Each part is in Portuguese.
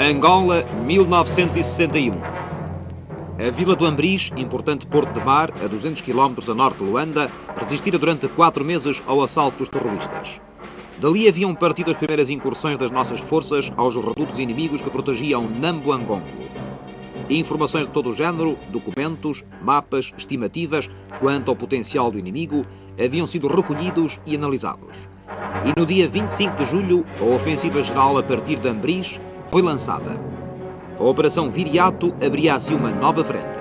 Angola, 1961. A vila do Ambriz, importante porto de mar, a 200 km a norte de Luanda, resistira durante 4 meses ao assalto dos terroristas. Dali haviam partido as primeiras incursões das nossas forças aos redutos inimigos que protegiam Nambuangongo. Informações de todo o género, documentos, mapas, estimativas quanto ao potencial do inimigo haviam sido recolhidos e analisados. E no dia 25 de julho, a ofensiva geral a partir de Ambriz foi lançada. A Operação Viriato abria assim uma nova frente.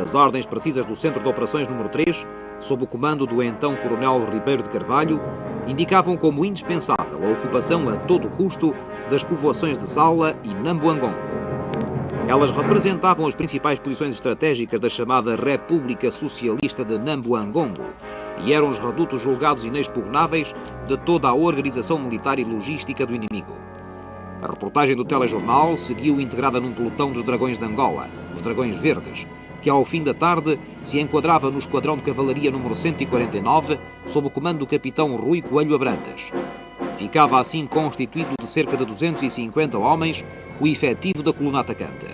As ordens precisas do Centro de Operações número 3, sob o comando do então Coronel Ribeiro de Carvalho, indicavam como indispensável a ocupação a todo custo das povoações de Zala e Nambuangongo. Elas representavam as principais posições estratégicas da chamada República Socialista de Nambuangongo e eram os redutos julgados inexpugnáveis de toda a organização militar e logística do inimigo. A reportagem do telejornal seguiu integrada num pelotão dos Dragões de Angola, os Dragões Verdes, que ao fim da tarde se enquadrava no Esquadrão de Cavalaria número 149, sob o comando do capitão Rui Coelho Abrantes. Ficava assim constituído de cerca de 250 homens o efetivo da coluna atacante.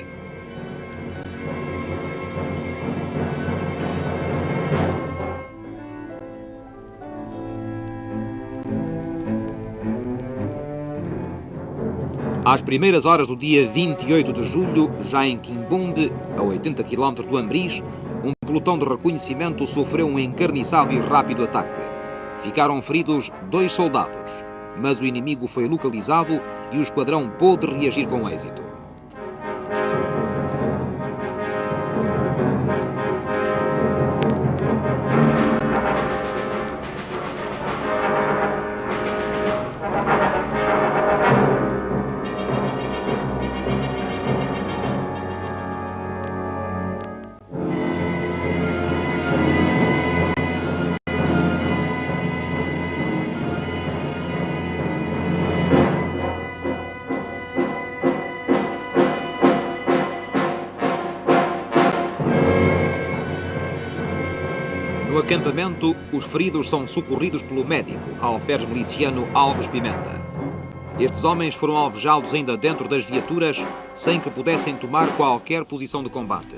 Às primeiras horas do dia 28 de julho, já em Quimbunde, a 80 km do Ambriz, um pelotão de reconhecimento sofreu um encarniçado e rápido ataque. Ficaram feridos 2 soldados, mas o inimigo foi localizado e o esquadrão pôde reagir com êxito. No acampamento, os feridos são socorridos pelo médico, alferes miliciano Alves Pimenta. Estes homens foram alvejados ainda dentro das viaturas, sem que pudessem tomar qualquer posição de combate.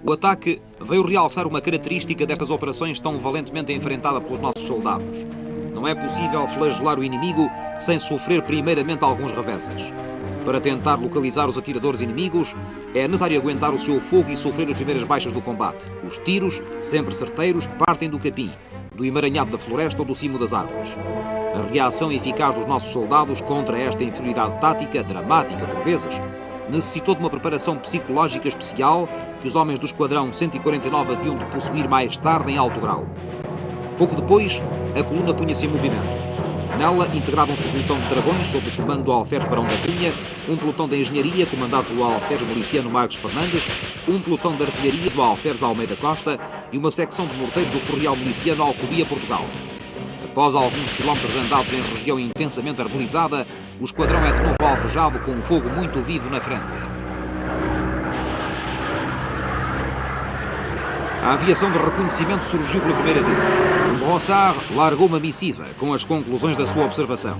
O ataque veio realçar uma característica destas operações tão valentemente enfrentada pelos nossos soldados. Não é possível flagelar o inimigo sem sofrer primeiramente alguns reveses. Para tentar localizar os atiradores inimigos, é necessário aguentar o seu fogo e sofrer as primeiras baixas do combate. Os tiros, sempre certeiros, partem do capim, do emaranhado da floresta ou do cimo das árvores. A reação eficaz dos nossos soldados contra esta inferioridade tática, dramática por vezes, necessitou de uma preparação psicológica especial que os homens do Esquadrão 149 haviam de possuir mais tarde em alto grau. Pouco depois, a coluna punha-se em movimento. Nela integravam-se um pelotão de dragões sob o comando do alferes Barão da Cunha, um pelotão de engenharia comandado pelo alferes miliciano Marcos Fernandes, um pelotão de artilharia do alferes Almeida Costa e uma secção de morteiros do Forreal miliciano Alcobia, Portugal. Após alguns quilómetros andados em região intensamente arborizada, o esquadrão é de novo alvejado com um fogo muito vivo na frente. A aviação de reconhecimento surgiu pela primeira vez. O Rossard largou uma missiva com as conclusões da sua observação.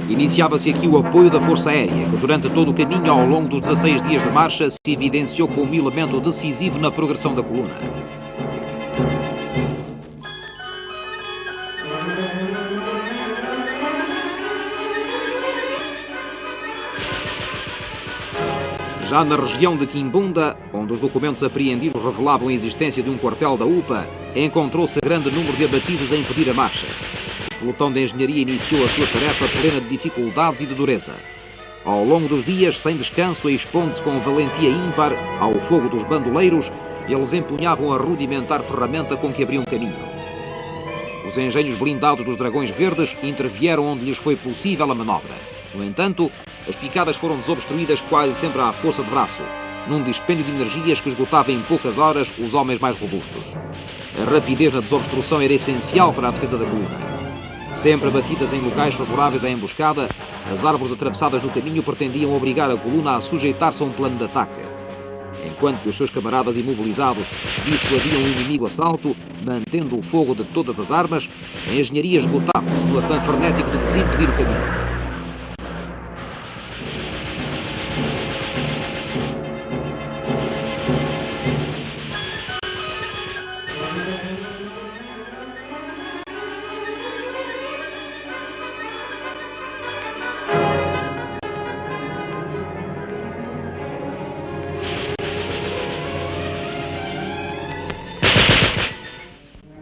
Iniciava-se aqui o apoio da Força Aérea, que durante todo o caminho ao longo dos 16 dias de marcha se evidenciou como um elemento decisivo na progressão da coluna. Já na região de Quimbunda, onde os documentos apreendidos revelavam a existência de um quartel da UPA, encontrou-se grande número de abatizes a impedir a marcha. O pelotão de engenharia iniciou a sua tarefa plena de dificuldades e de dureza. Ao longo dos dias, sem descanso, expondo-se com valentia ímpar ao fogo dos bandoleiros, eles empunhavam a rudimentar ferramenta com que abriam caminho. Os engenhos blindados dos Dragões Verdes intervieram onde lhes foi possível a manobra. No entanto, as picadas foram desobstruídas quase sempre à força de braço, num dispêndio de energias que esgotava em poucas horas os homens mais robustos. A rapidez na desobstrução era essencial para a defesa da coluna. Sempre abatidas em locais favoráveis à emboscada, as árvores atravessadas no caminho pretendiam obrigar a coluna a sujeitar-se a um plano de ataque. enquanto que os seus camaradas imobilizados dissuadiam o inimigo assalto, mantendo o fogo de todas as armas, a engenharia esgotava-se no afã frenético de desimpedir o caminho.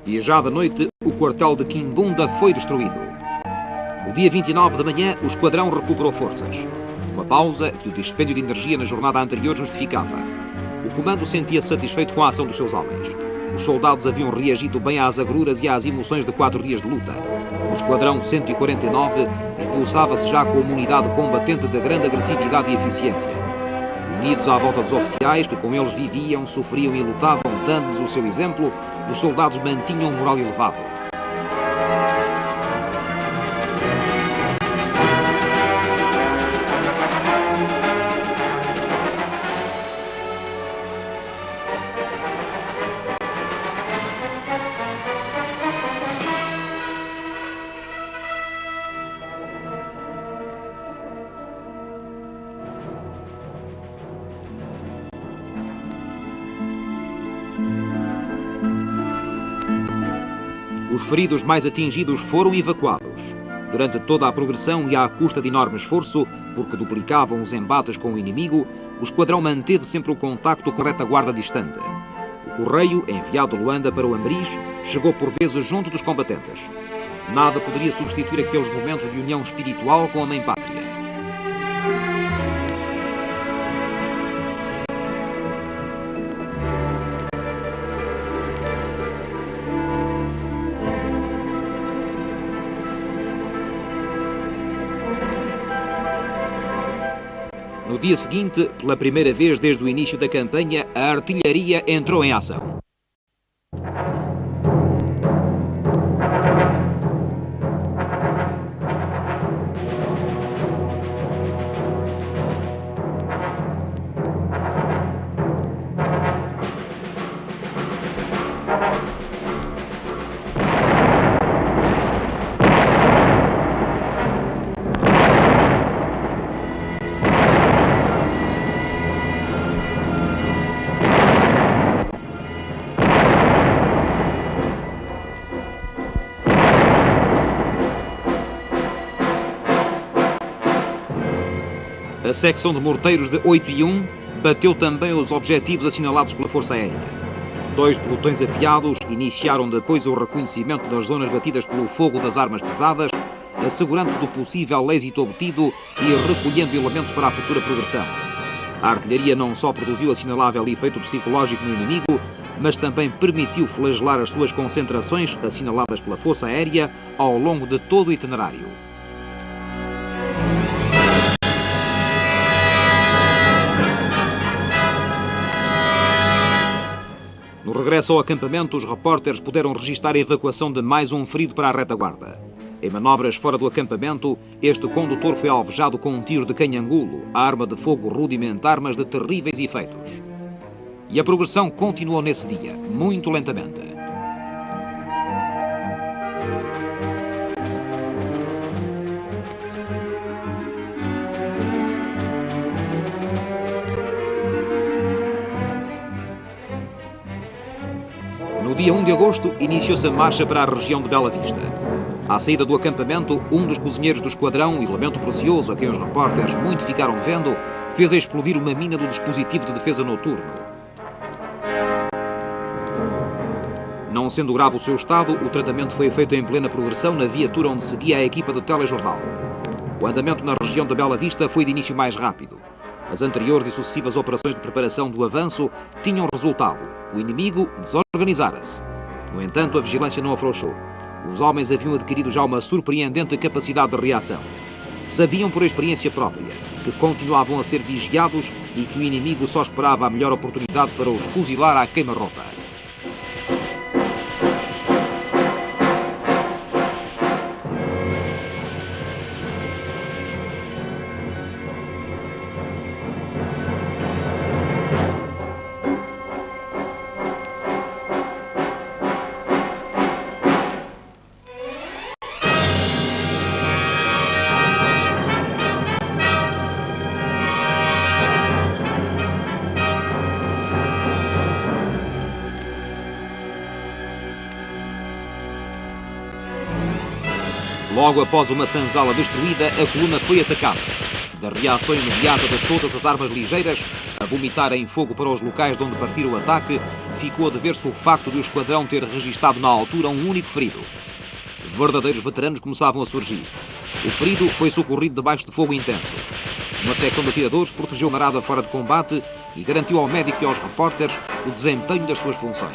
E já da noite, o quartel de Quimbunda foi destruído. No dia 29 de manhã, o esquadrão recuperou forças. Uma pausa que o dispêndio de energia na jornada anterior justificava. O comando sentia-se satisfeito com a ação dos seus homens. Os soldados haviam reagido bem às agruras e às emoções de 4 dias de luta. O esquadrão 149 expulsava-se já com uma unidade combatente de grande agressividade e eficiência. Unidos à volta dos oficiais, que com eles viviam, sofriam e lutavam, dando-lhes o seu exemplo, os soldados mantinham o moral elevado. Os feridos mais atingidos foram evacuados. Durante toda a progressão e à custa de enorme esforço, porque duplicavam os embates com o inimigo, o esquadrão manteve sempre o contacto com a retaguarda distante. O correio, enviado de Luanda para o Ambriz, chegou por vezes junto dos combatentes. Nada poderia substituir aqueles momentos de união espiritual com a mãe pátria. No dia seguinte, pela primeira vez desde o início da campanha, a artilharia entrou em ação. A secção de morteiros de 8 e 1 bateu também os objetivos assinalados pela Força Aérea. 2 pelotões apiados iniciaram depois o reconhecimento das zonas batidas pelo fogo das armas pesadas, assegurando-se do possível êxito obtido e recolhendo elementos para a futura progressão. A artilharia não só produziu assinalável efeito psicológico no inimigo, mas também permitiu flagelar as suas concentrações assinaladas pela Força Aérea ao longo de todo o itinerário. No regresso ao acampamento, os repórteres puderam registrar a evacuação de mais um ferido para a retaguarda. Em manobras fora do acampamento, este condutor foi alvejado com um tiro de canhangulo, arma de fogo rudimentar, mas de terríveis efeitos. E a progressão continuou nesse dia, muito lentamente. No dia 1 de agosto, iniciou-se a marcha para a região de Bela Vista. À saída do acampamento, um dos cozinheiros do esquadrão, elemento precioso a quem os repórteres muito ficaram devendo, fez explodir uma mina do dispositivo de defesa noturno. Não sendo grave o seu estado, o tratamento foi feito em plena progressão na viatura onde seguia a equipa do telejornal. O andamento na região da Bela Vista foi de início mais rápido. As anteriores e sucessivas operações de preparação do avanço tinham resultado. O inimigo desorganizara-se. No entanto, a vigilância não afrouxou. Os homens haviam adquirido já uma surpreendente capacidade de reação. Sabiam por experiência própria que continuavam a ser vigiados e que o inimigo só esperava a melhor oportunidade para os fuzilar à queima-roupa. Logo após uma senzala destruída, a coluna foi atacada. Da reação imediata de todas as armas ligeiras, a vomitar em fogo para os locais de onde partir o ataque, ficou a dever-se o facto de o esquadrão ter registado na altura um único ferido. Verdadeiros veteranos começavam a surgir. O ferido foi socorrido debaixo de fogo intenso. Uma secção de atiradores protegeu o camarada fora de combate e garantiu ao médico e aos repórteres o desempenho das suas funções.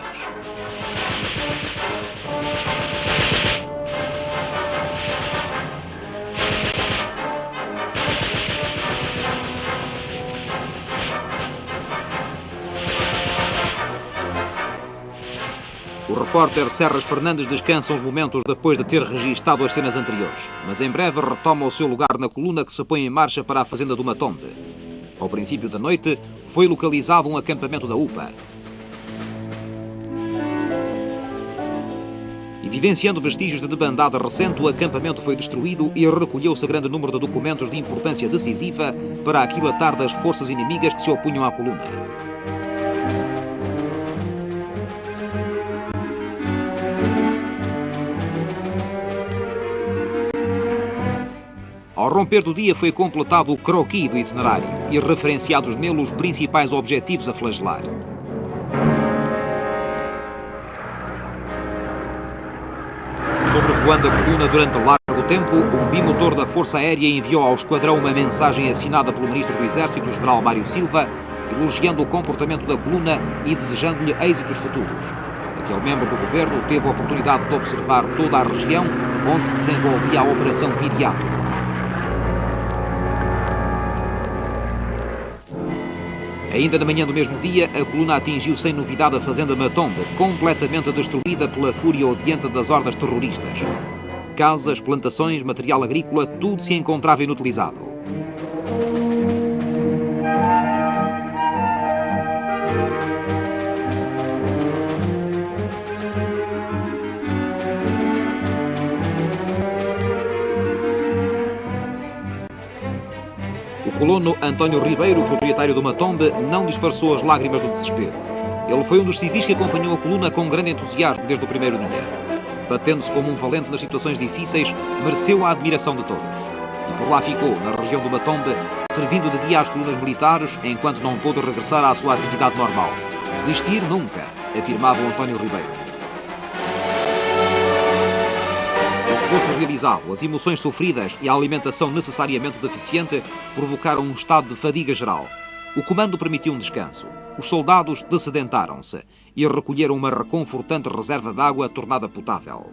O repórter Serras Fernandes descansa uns momentos depois de ter registado as cenas anteriores, mas em breve retoma o seu lugar na coluna que se põe em marcha para a fazenda do Matombe. Ao princípio da noite, foi localizado um acampamento da UPA. Evidenciando vestígios de debandada recente, o acampamento foi destruído e recolheu-se grande número de documentos de importância decisiva para aquilatar das forças inimigas que se opunham à coluna. Ao romper do dia foi completado o croquis do itinerário e referenciados nele os principais objetivos a flagelar. Sobrevoando a coluna durante largo tempo, um bimotor da Força Aérea enviou ao esquadrão uma mensagem assinada pelo Ministro do Exército, General Mário Silva, elogiando o comportamento da coluna e desejando-lhe êxitos futuros. Aquele membro do governo teve a oportunidade de observar toda a região onde se desenvolvia a Operação Viriato. Ainda na manhã do mesmo dia, a coluna atingiu sem novidade a fazenda Matombe, completamente destruída pela fúria odienta das hordas terroristas. Casas, plantações, material agrícola, tudo se encontrava inutilizado. O colono António Ribeiro, proprietário do Matombe, não disfarçou as lágrimas do desespero. Ele foi um dos civis que acompanhou a coluna com grande entusiasmo desde o primeiro dia. Batendo-se como um valente nas situações difíceis, mereceu a admiração de todos. E por lá ficou, na região do Matombe, servindo de guia às colunas militares, enquanto não pôde regressar à sua atividade normal. Desistir nunca, afirmava o António Ribeiro. O esforço realizado, as emoções sofridas e a alimentação necessariamente deficiente provocaram um estado de fadiga geral. O comando permitiu um descanso. Os soldados dessedentaram-se e recolheram uma reconfortante reserva de água tornada potável.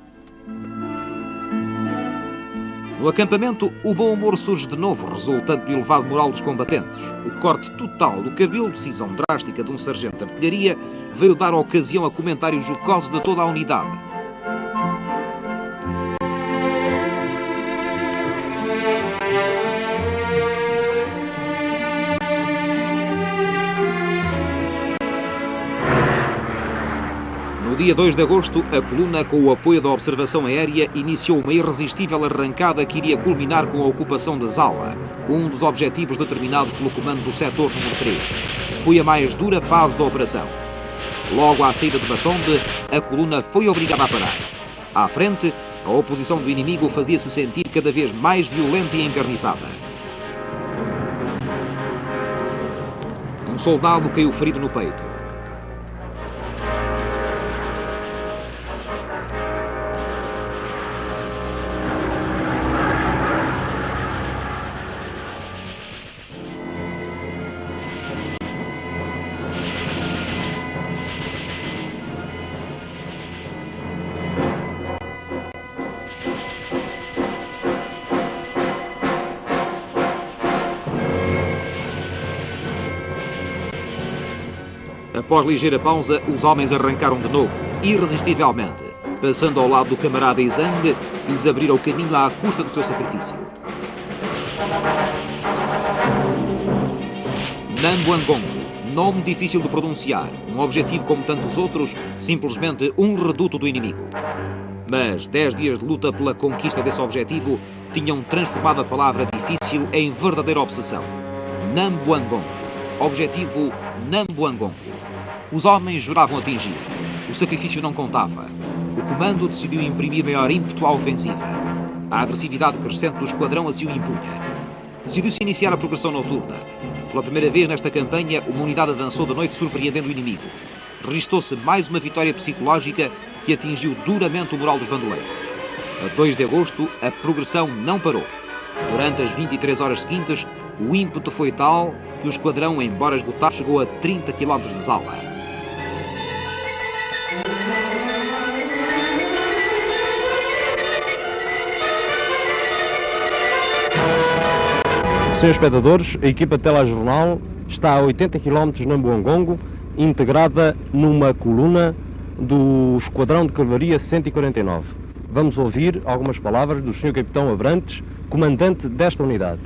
No acampamento, o bom humor surge de novo, resultante do elevado moral dos combatentes. O corte total do cabelo, decisão drástica de um sargento de artilharia, veio dar ocasião a comentários jocosos de toda a unidade. No dia 2 de agosto, a coluna, com o apoio da observação aérea, iniciou uma irresistível arrancada que iria culminar com a ocupação de Zala, um dos objetivos determinados pelo comando do setor número 3. Foi a mais dura fase da operação. Logo à saída de Matombe, a coluna foi obrigada a parar. À frente, a oposição do inimigo fazia-se sentir cada vez mais violenta e encarniçada. Um soldado caiu ferido no peito. Após ligeira pausa, os homens arrancaram de novo, irresistivelmente, passando ao lado do camarada Izang, que lhes abrira o caminho à custa do seu sacrifício. Nambuangongo, nome difícil de pronunciar, um objetivo como tantos outros, simplesmente um reduto do inimigo. Mas 10 dias de luta pela conquista desse objetivo tinham transformado a palavra difícil em verdadeira obsessão. Nambuangongo. Objetivo Nambuangongo. Os homens juravam atingir. O sacrifício não contava. O comando decidiu imprimir maior ímpeto à ofensiva. A agressividade crescente do esquadrão assim o impunha. Decidiu-se iniciar a progressão noturna. Pela primeira vez nesta campanha, uma unidade avançou de noite surpreendendo o inimigo. Registou-se mais uma vitória psicológica que atingiu duramente o moral dos bandoleiros. A 2 de agosto, a progressão não parou. Durante as 23 horas seguintes, o ímpeto foi tal que o esquadrão, embora esgotado, chegou a 30 km de Zala. Senhores espectadores, a equipa de telejornal está a 80 km de Nambuangongo, integrada numa coluna do Esquadrão de Cavalaria 149. Vamos ouvir algumas palavras do Sr. Capitão Abrantes, comandante desta unidade.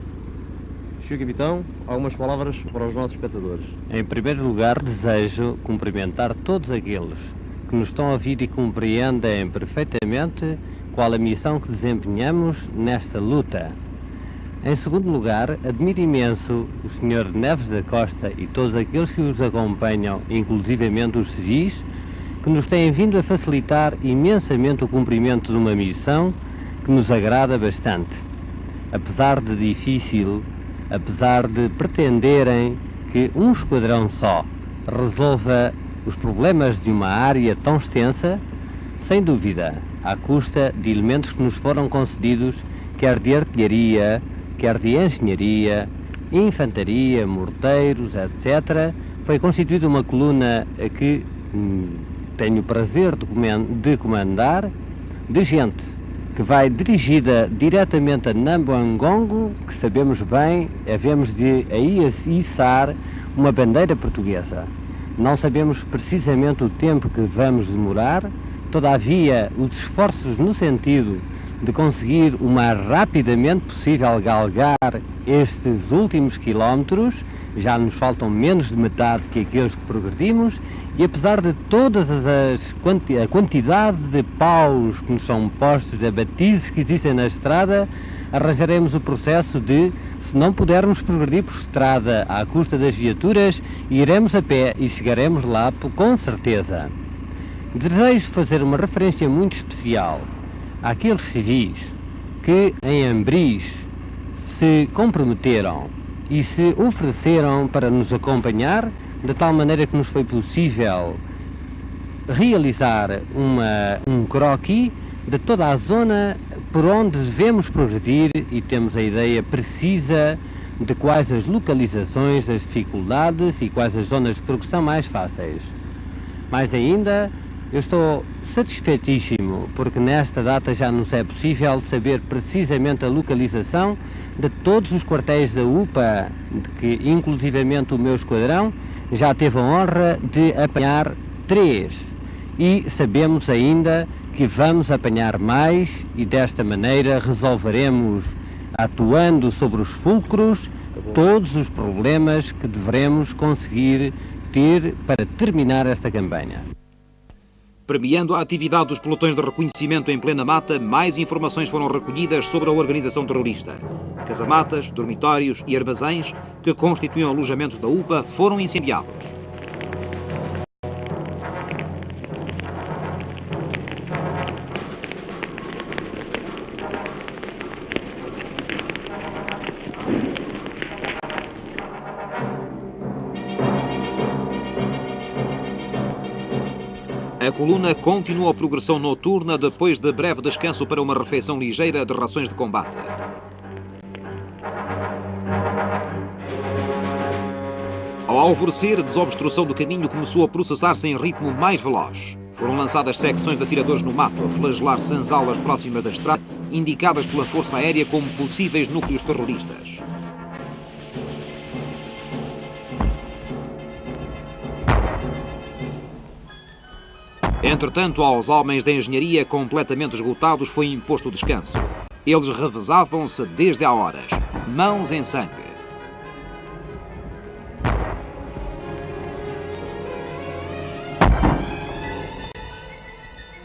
Sr. Capitão, algumas palavras para os nossos espectadores. Em primeiro lugar, desejo cumprimentar todos aqueles que nos estão a ouvir e compreendem perfeitamente qual a missão que desempenhamos nesta luta. Em segundo lugar, admiro imenso o Sr. Neves da Costa e todos aqueles que os acompanham, inclusivamente os civis, que nos têm vindo a facilitar imensamente o cumprimento de uma missão que nos agrada bastante. Apesar de difícil, apesar de pretenderem que um esquadrão só resolva os problemas de uma área tão extensa, sem dúvida, à custa de elementos que nos foram concedidos, quer de artilharia, quer de engenharia, infantaria, morteiros, etc., foi constituída uma coluna que tenho o prazer de comandar, de gente que vai dirigida diretamente a Nambuangongo, que sabemos bem, havemos de aí içar uma bandeira portuguesa. Não sabemos precisamente o tempo que vamos demorar, todavia os esforços no sentido de conseguir o mais rapidamente possível galgar estes últimos quilómetros, já nos faltam menos de metade que aqueles que progredimos, e apesar de todas a quantidade de paus que nos são postos, de abatizes que existem na estrada, arranjaremos o processo de, se não pudermos progredir por estrada à custa das viaturas, iremos a pé e chegaremos lá com certeza. Desejo fazer uma referência muito especial àqueles civis que em Ambris se comprometeram e se ofereceram para nos acompanhar, de tal maneira que nos foi possível realizar um croquis de toda a zona por onde devemos progredir e temos a ideia precisa de quais as localizações, as dificuldades e quais as zonas de progressão mais fáceis. Mais ainda, eu estou satisfeitíssimo porque nesta data já nos é possível saber precisamente a localização de todos os quartéis da UPA, de que inclusivamente o meu esquadrão já teve a honra de apanhar 3 e sabemos ainda que vamos apanhar mais e desta maneira resolveremos, atuando sobre os fulcros, todos os problemas que devemos conseguir ter para terminar esta campanha. Premiando a atividade dos pelotões de reconhecimento em plena mata, mais informações foram recolhidas sobre a organização terrorista. Casamatas, dormitórios e armazéns que constituíam alojamentos da UPA foram incendiados. A coluna continua a progressão noturna depois de breve descanso para uma refeição ligeira de rações de combate. Ao alvorecer, a desobstrução do caminho começou a processar-se em ritmo mais veloz. Foram lançadas secções de atiradores no mato a flagelar senzalas próximas da estrada, indicadas pela Força Aérea como possíveis núcleos terroristas. Entretanto, aos homens da engenharia completamente esgotados foi imposto o descanso. Eles revezavam-se desde há horas, mãos em sangue.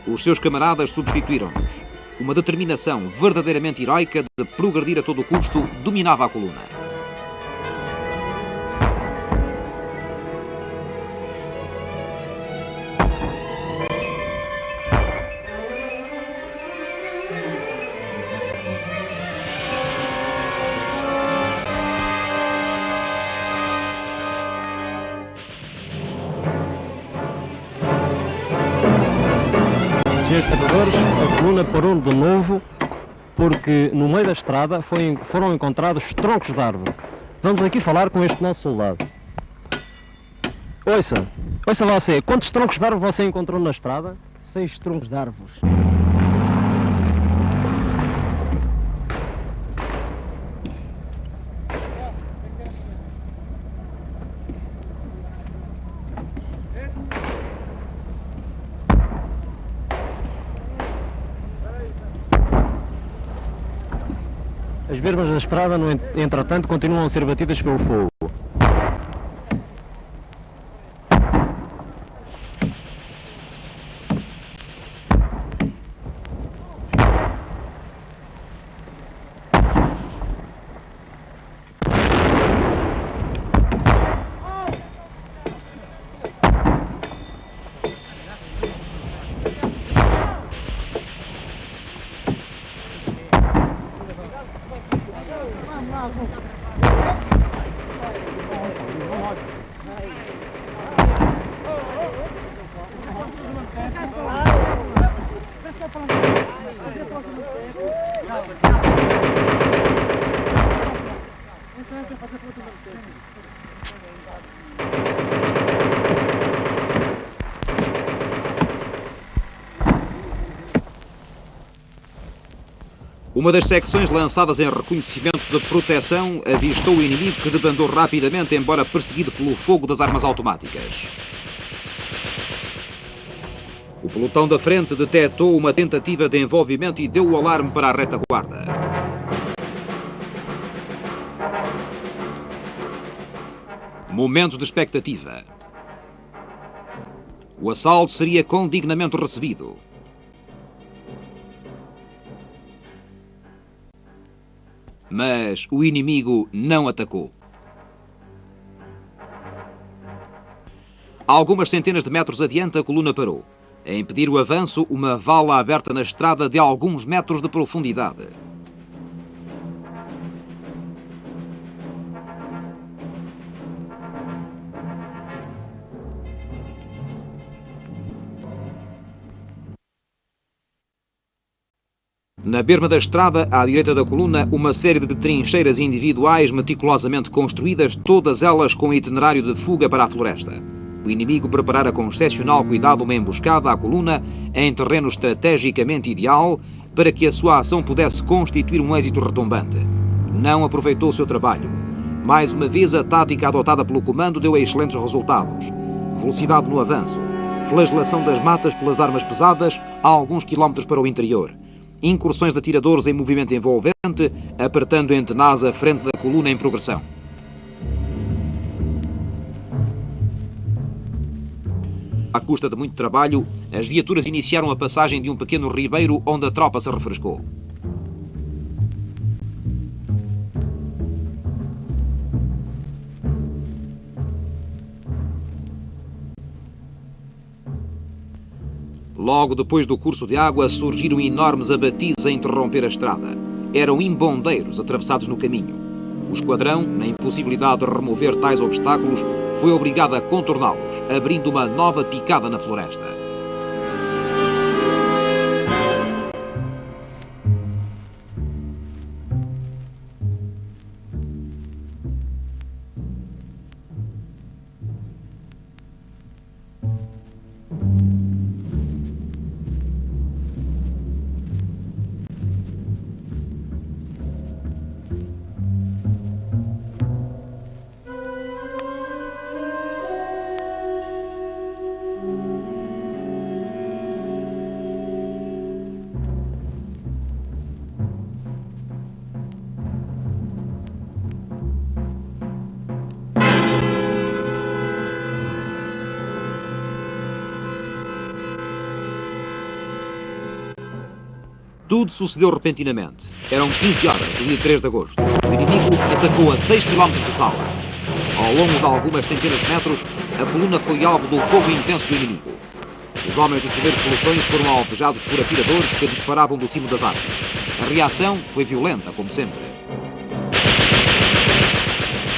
Os seus camaradas substituíram-nos. Uma determinação verdadeiramente heroica de progredir a todo custo dominava a coluna. observadores, a coluna parou de novo porque no meio da estrada foram encontrados troncos de árvore. Vamos aqui falar com este nosso soldado. Ouça você, quantos troncos de árvore você encontrou na estrada? 6 troncos de árvores. As bermas da estrada, entretanto, continuam a ser batidas pelo fogo. Uma das secções lançadas em reconhecimento de proteção avistou o inimigo, que debandou rapidamente, embora perseguido pelo fogo das armas automáticas. O pelotão da frente detectou uma tentativa de envolvimento e deu o alarme para a retaguarda. Momentos de expectativa. O assalto seria com dignamente recebido. Mas o inimigo não atacou. A algumas centenas de metros adiante, a coluna parou. A impedir o avanço, uma vala aberta na estrada de alguns metros de profundidade. Na berma da estrada, à direita da coluna, uma série de trincheiras individuais meticulosamente construídas, todas elas com itinerário de fuga para a floresta. O inimigo preparara com excepcional cuidado uma emboscada à coluna em terreno estrategicamente ideal para que a sua ação pudesse constituir um êxito retumbante. Não aproveitou o seu trabalho. Mais uma vez, a tática adotada pelo comando deu excelentes resultados. Velocidade no avanço, flagelação das matas pelas armas pesadas a alguns quilómetros para o interior. Incursões de atiradores em movimento envolvente, apertando em tenaz a frente da coluna em progressão. À custa de muito trabalho, as viaturas iniciaram a passagem de um pequeno ribeiro onde a tropa se refrescou. Logo depois do curso de água, surgiram enormes abatis a interromper a estrada. Eram imbondeiros atravessados no caminho. O esquadrão, na impossibilidade de remover tais obstáculos, foi obrigado a contorná-los, abrindo uma nova picada na floresta. Tudo sucedeu repentinamente. Eram 15 horas do dia 3 de agosto. O inimigo atacou a 6 km de sala. Ao longo de algumas centenas de metros, a coluna foi alvo do fogo intenso do inimigo. Os homens dos primeiros pelotões foram alvejados por atiradores que disparavam do cimo das árvores. A reação foi violenta, como sempre.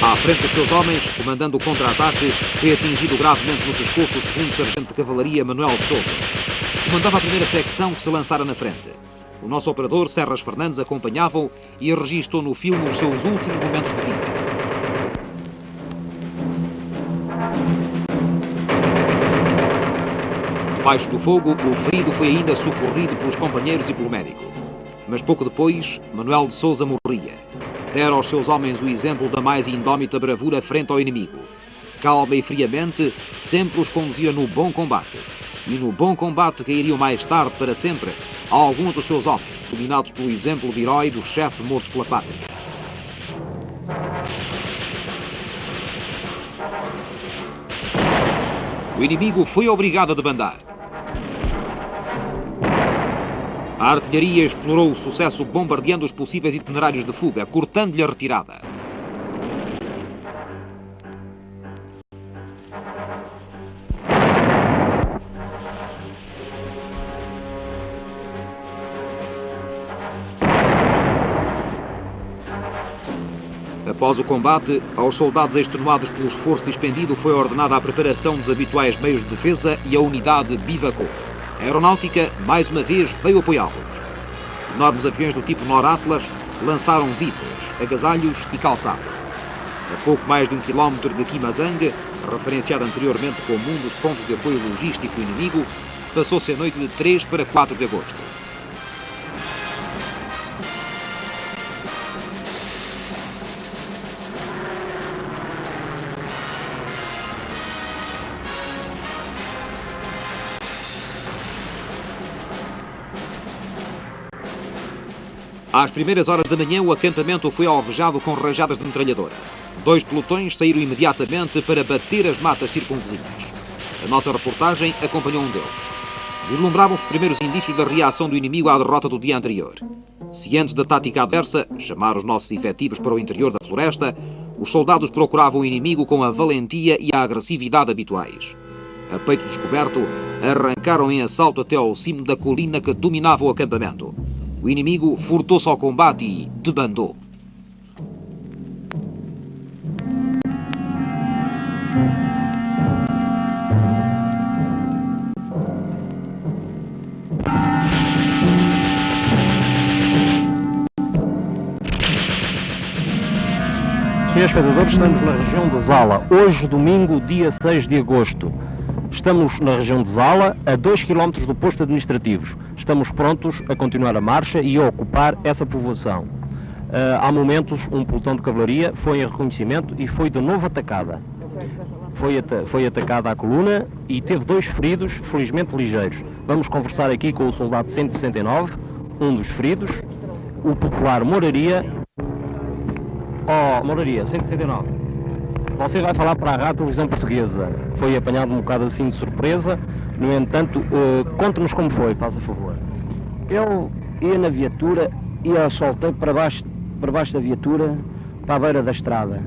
À frente dos seus homens, comandando o contra-ataque, foi atingido gravemente no pescoço o segundo sargento de cavalaria Manuel de Sousa. Comandava a primeira secção que se lançara na frente. O nosso operador, Serras Fernandes, acompanhava-o e registou no filme os seus últimos momentos de vida. Debaixo do fogo, o ferido foi ainda socorrido pelos companheiros e pelo médico. Mas pouco depois, Manuel de Sousa morria. Dera aos seus homens o exemplo da mais indómita bravura frente ao inimigo. Calma e friamente, sempre os conduzia no bom combate. E no bom combate cairiam mais tarde, para sempre, alguns dos seus homens, dominados pelo exemplo de herói do chefe morto pela pátria. O inimigo foi obrigado a debandar. A artilharia explorou o sucesso bombardeando os possíveis itinerários de fuga, cortando-lhe a retirada. Após o combate, aos soldados extenuados pelo esforço dispendido foi ordenada a preparação dos habituais meios de defesa e a unidade bivacou. A aeronáutica, mais uma vez, veio apoiá-los. Enormes aviões do tipo Nor-Atlas lançaram víveres, agasalhos e calçado. A pouco mais de 1 quilómetro de Quimazang, referenciado anteriormente como um dos pontos de apoio logístico inimigo, passou-se a noite de 3 para 4 de agosto. Às primeiras horas da manhã, o acampamento foi alvejado com rajadas de metralhadora. 2 pelotões saíram imediatamente para bater as matas circunvizinhas. A nossa reportagem acompanhou um deles. Vislumbravam os primeiros indícios da reação do inimigo à derrota do dia anterior. Cientes da tática adversa, chamar os nossos efetivos para o interior da floresta, os soldados procuravam o inimigo com a valentia e a agressividade habituais. A peito descoberto, arrancaram em assalto até ao cimo da colina que dominava o acampamento. O inimigo furtou-se ao combate e debandou. Senhores espectadores, estamos na região de Zala, hoje domingo, dia 6 de agosto. Estamos na região de Zala, a 2 km do posto administrativo. Estamos prontos a continuar a marcha e a ocupar essa povoação. Há momentos, um pelotão de cavalaria foi em reconhecimento e foi de novo atacada. Foi atacada a coluna e teve 2 feridos, felizmente ligeiros. Vamos conversar aqui com o soldado 169, um dos feridos, o popular Moraria. Moraria, 169. Você vai falar para a Rádio Televisão Portuguesa. Foi apanhado um bocado assim de surpresa. No entanto, conte-nos como foi, faz a favor. Eu ia na viatura e soltei para baixo da viatura, para a beira da estrada.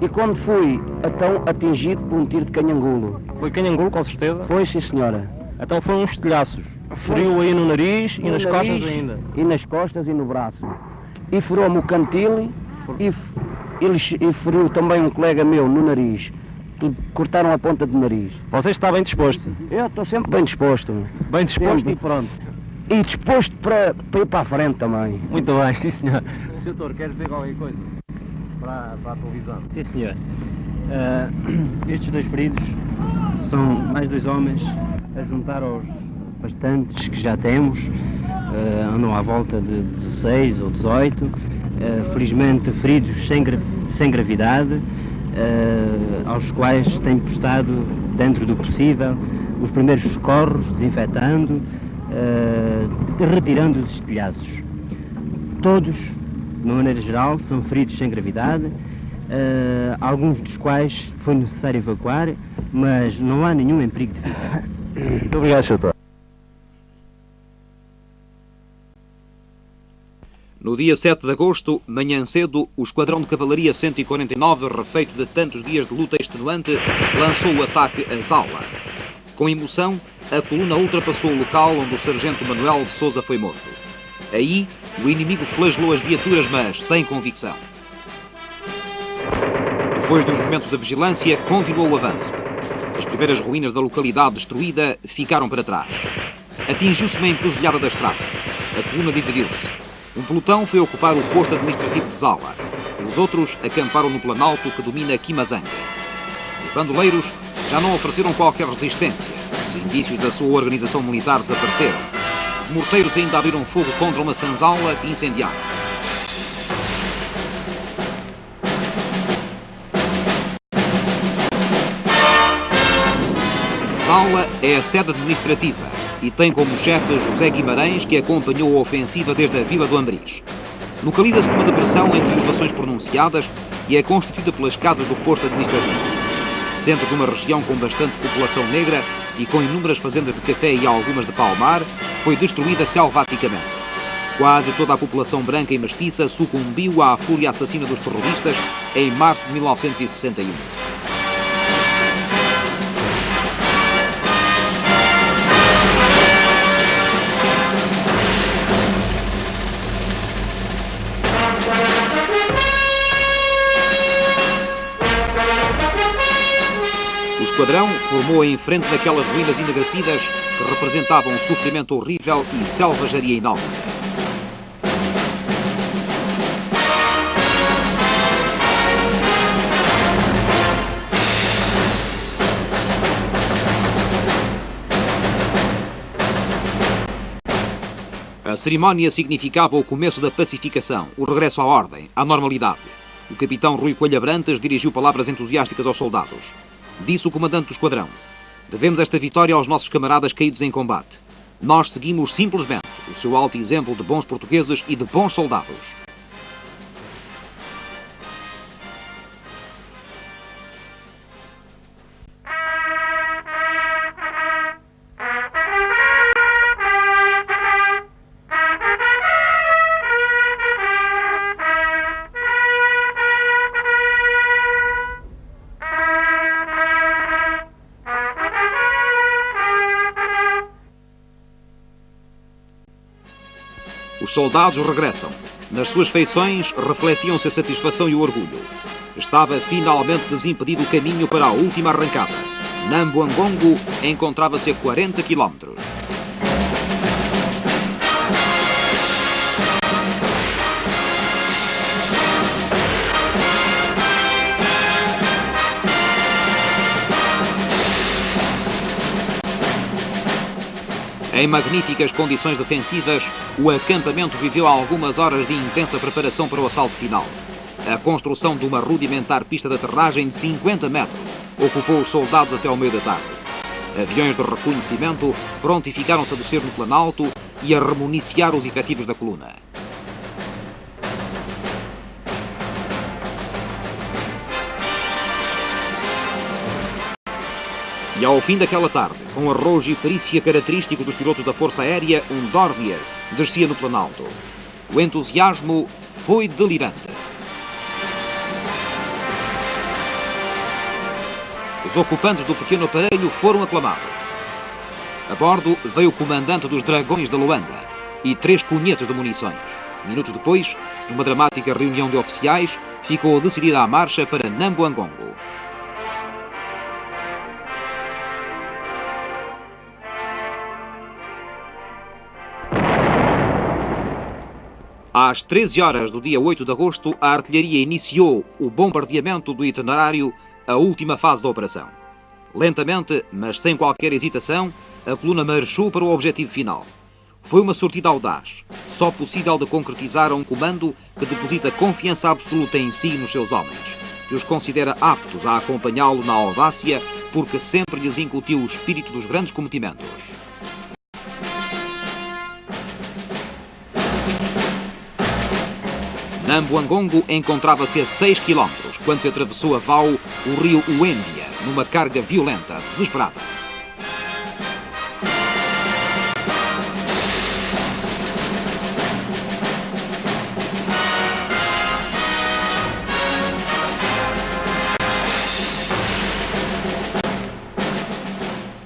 E quando fui, então, atingido por um tiro de canhangulo. Foi canhangulo, com certeza? Foi, sim, senhora. Então foram uns estilhaços. Feriu aí no nariz e nas costas ainda. E nas costas e no braço. E furou-me o cantil e feriu também um colega meu no nariz. Cortaram a ponta do nariz. Você está bem disposto? Eu estou sempre bem disposto. Bem disposto? Sempre, e pronto. E disposto para ir para a frente também. Muito bem, sim senhor. Doutor, quer dizer qualquer coisa para a televisão? Sim senhor. Estes 2 feridos são mais 2 homens a juntar aos bastantes que já temos. Andam à volta de 16 ou 18. Felizmente feridos sem gravidade, aos quais tem prestado, dentro do possível, os primeiros socorros, desinfetando, retirando os estilhaços. Todos, de uma maneira geral, são feridos sem gravidade, alguns dos quais foi necessário evacuar, mas não há nenhum em perigo de vida. Muito obrigado, Sr. Doutor. No dia 7 de agosto, manhã cedo, o Esquadrão de Cavalaria 149, refeito de tantos dias de luta extenuante, lançou o ataque a Zala. Com emoção, a coluna ultrapassou o local onde o sargento Manuel de Sousa foi morto. Aí, o inimigo flagelou as viaturas, mas sem convicção. Depois de uns momentos de vigilância, continuou o avanço. As primeiras ruínas da localidade destruída ficaram para trás. Atingiu-se uma encruzilhada da estrada. A coluna dividiu-se. Um pelotão foi ocupar o posto administrativo de Zala. Os outros acamparam no planalto que domina Quimazanga. Os bandoleiros já não ofereceram qualquer resistência. Os indícios da sua organização militar desapareceram. Os morteiros ainda abriram fogo contra uma senzala que incendiaram. Zala é a sede administrativa e tem como chefe José Guimarães, que acompanhou a ofensiva desde a Vila do Ambriz. Localiza-se numa depressão entre elevações pronunciadas e é constituída pelas casas do posto administrativo. Centro de uma região com bastante população negra e com inúmeras fazendas de café e algumas de palmar, foi destruída selvaticamente. Quase toda a população branca e mestiça sucumbiu à fúria assassina dos terroristas em março de 1961. O esquadrão formou em frente daquelas ruínas enegrecidas que representavam um sofrimento horrível e selvageria enorme. A cerimónia significava o começo da pacificação, o regresso à ordem, à normalidade. O capitão Rui Coelho Abrantes dirigiu palavras entusiásticas aos soldados. Disse o comandante do esquadrão: devemos esta vitória aos nossos camaradas caídos em combate. Nós seguimos simplesmente o seu alto exemplo de bons portugueses e de bons soldados. Os soldados regressam. Nas suas feições refletiam-se a satisfação e o orgulho. Estava finalmente desimpedido o caminho para a última arrancada. Nambuangongo encontrava-se a 40 quilómetros. Em magníficas condições defensivas, o acampamento viveu algumas horas de intensa preparação para o assalto final. A construção de uma rudimentar pista de aterragem de 50 metros ocupou os soldados até ao meio da tarde. Aviões de reconhecimento prontificaram-se a descer no planalto e a remuniciar os efetivos da coluna. E ao fim daquela tarde, com arrojo e perícia característico dos pilotos da Força Aérea, um Dornier descia no planalto. O entusiasmo foi delirante. Os ocupantes do pequeno aparelho foram aclamados. A bordo veio o comandante dos Dragões de Luanda e 3 cunhetes de munições. Minutos depois, numa dramática reunião de oficiais, ficou decidida a marcha para Nambuangongo. Às 13 horas do dia 8 de agosto, a artilharia iniciou o bombardeamento do itinerário, a última fase da operação. Lentamente, mas sem qualquer hesitação, a coluna marchou para o objetivo final. Foi uma sortida audaz, só possível de concretizar a um comando que deposita confiança absoluta em si e nos seus homens, que os considera aptos a acompanhá-lo na audácia, porque sempre lhes incutiu o espírito dos grandes cometimentos. Nambuangongo encontrava-se a 6 quilómetros quando se atravessou a Vau o rio Uembia, numa carga violenta, desesperada.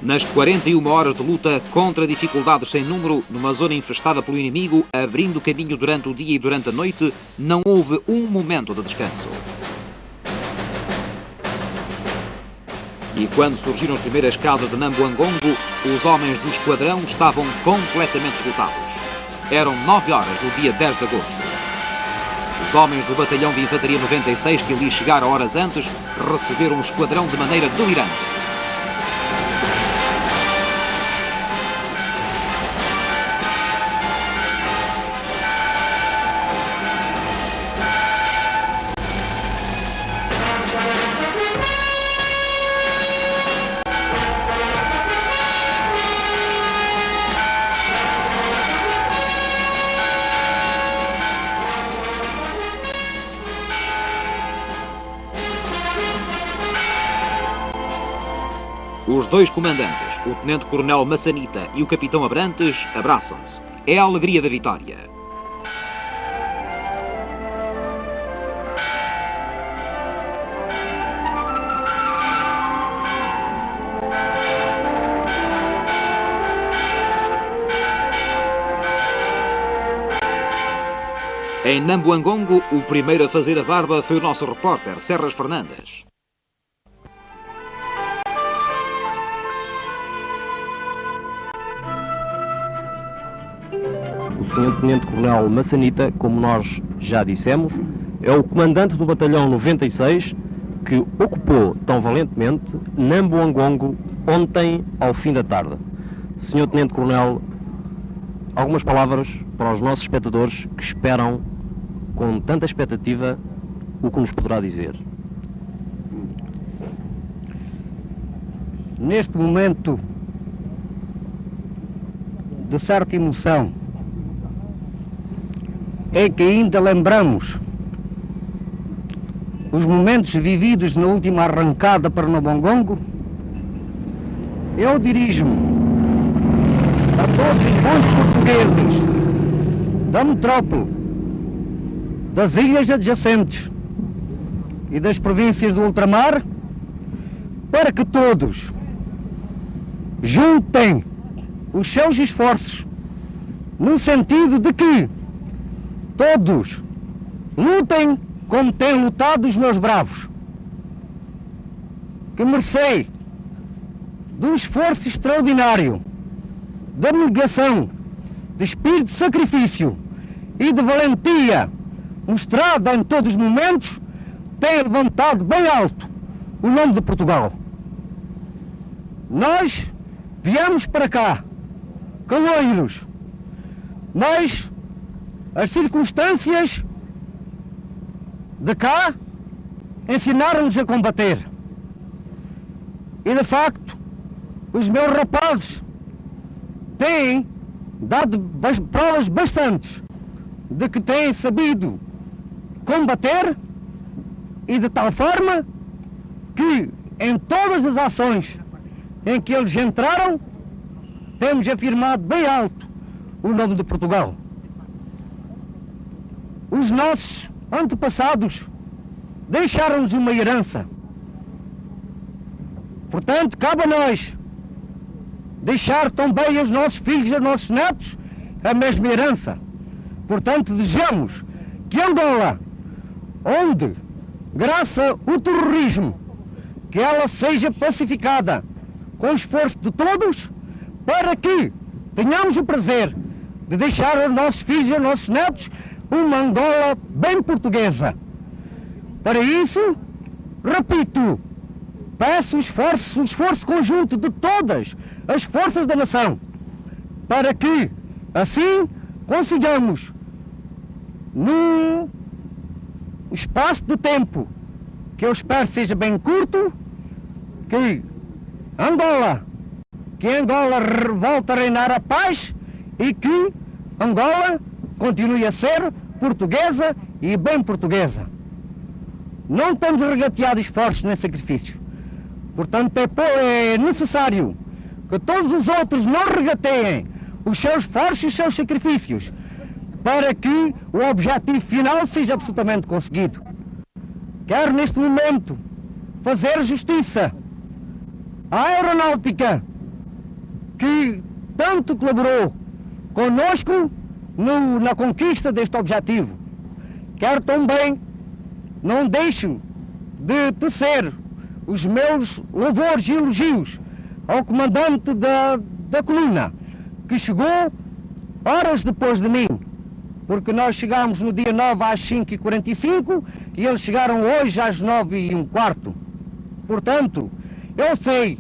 Nas 41 horas de luta contra dificuldades sem número, numa zona infestada pelo inimigo, abrindo caminho durante o dia e durante a noite, não houve um momento de descanso. E quando surgiram as primeiras casas de Nambuangongo, os homens do esquadrão estavam completamente esgotados. Eram 9 horas do dia 10 de agosto. Os homens do batalhão de infantaria 96, que ali chegaram horas antes, receberam o esquadrão de maneira delirante. Os dois comandantes, o tenente-coronel Massanita e o capitão Abrantes, abraçam-se. É a alegria da vitória. Em Nambuangongo, o primeiro a fazer a barba foi o nosso repórter, Serras Fernandes. O Sr. Tenente-Coronel Massanita, como nós já dissemos, é o comandante do batalhão 96 que ocupou tão valentemente Nambuangongo ontem ao fim da tarde. Sr. Tenente-Coronel, algumas palavras para os nossos espectadores que esperam com tanta expectativa o que nos poderá dizer. Neste momento de certa emoção, é que ainda lembramos os momentos vividos na última arrancada para Nambuangongo, eu dirijo-me a todos os bons portugueses da metrópole, das ilhas adjacentes e das províncias do ultramar, para que todos juntem os seus esforços no sentido de que todos lutem como têm lutado os meus bravos, que mercê do esforço extraordinário, de abnegação, de espírito de sacrifício e de valentia mostrada em todos os momentos, têm levantado bem alto o nome de Portugal. Nós viemos para cá, caloiros, mas as circunstâncias de cá ensinaram-nos a combater. E de facto, os meus rapazes têm dado provas bastantes de que têm sabido combater, e de tal forma que em todas as ações em que eles entraram, temos afirmado bem alto o nome de Portugal. Os nossos antepassados deixaram-nos uma herança. Portanto, cabe a nós deixar também aos nossos filhos e aos nossos netos a mesma herança. Portanto, desejamos que Angola, onde graça o terrorismo, que ela seja pacificada com o esforço de todos, para que tenhamos o prazer de deixar aos nossos filhos e aos nossos netos uma Angola bem portuguesa. Para isso, repito, peço o esforço conjunto de todas as forças da nação, para que assim consigamos, num espaço de tempo que eu espero seja bem curto, que Angola volte a reinar a paz e que Angola continue a ser portuguesa e bem portuguesa. Não temos regateado esforços nem sacrifícios. Portanto, é necessário que todos os outros não regateiem os seus esforços e os seus sacrifícios, para que o objetivo final seja absolutamente conseguido. Quero neste momento fazer justiça à aeronáutica, que tanto colaborou conosco na conquista deste objetivo. Quero também, não deixo de tecer os meus louvores e elogios ao comandante da coluna, que chegou horas depois de mim, porque nós chegámos no dia 9 às 5h45 e eles chegaram hoje às 9h15. Portanto, eu sei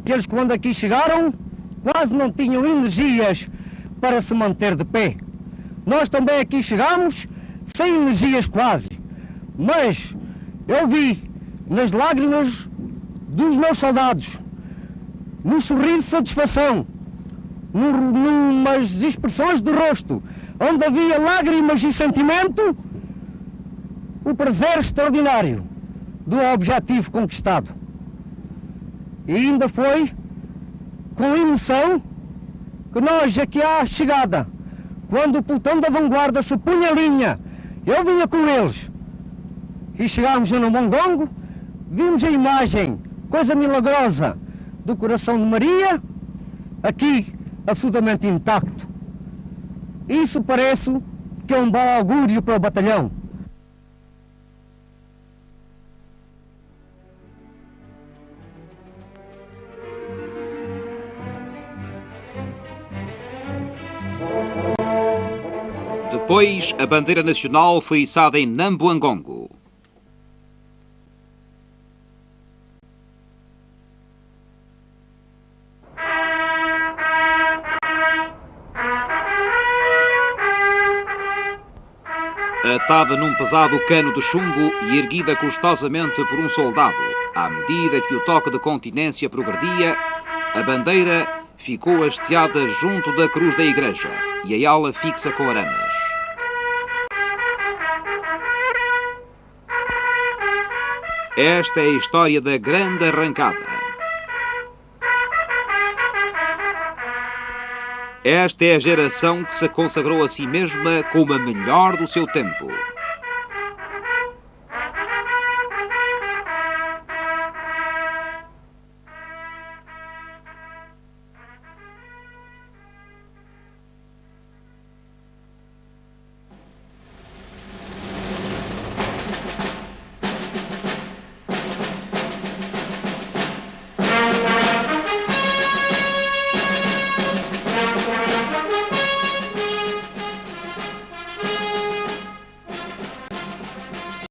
que eles, quando aqui chegaram, quase não tinham energias para se manter de pé. Nós também aqui chegamos sem energias quase, mas eu vi nas lágrimas dos meus soldados, num sorriso de satisfação, numas expressões de rosto, onde havia lágrimas e sentimento, o prazer extraordinário do objetivo conquistado. E ainda foi com emoção que nós aqui à chegada, quando o pelotão da vanguarda se punha a linha, eu vinha com eles e chegámos no Mongongo, vimos a imagem, coisa milagrosa, do coração de Maria, aqui absolutamente intacto. Isso parece que é um bom augúrio para o batalhão. Depois, a bandeira nacional foi içada em Nambuangongo. Atada num pesado cano de chumbo e erguida custosamente por um soldado, à medida que o toque de continência progredia, a bandeira ficou hasteada junto da cruz da igreja e a ala fixa com aramas. Esta é a história da grande arrancada. Esta é a geração que se consagrou a si mesma como a melhor do seu tempo.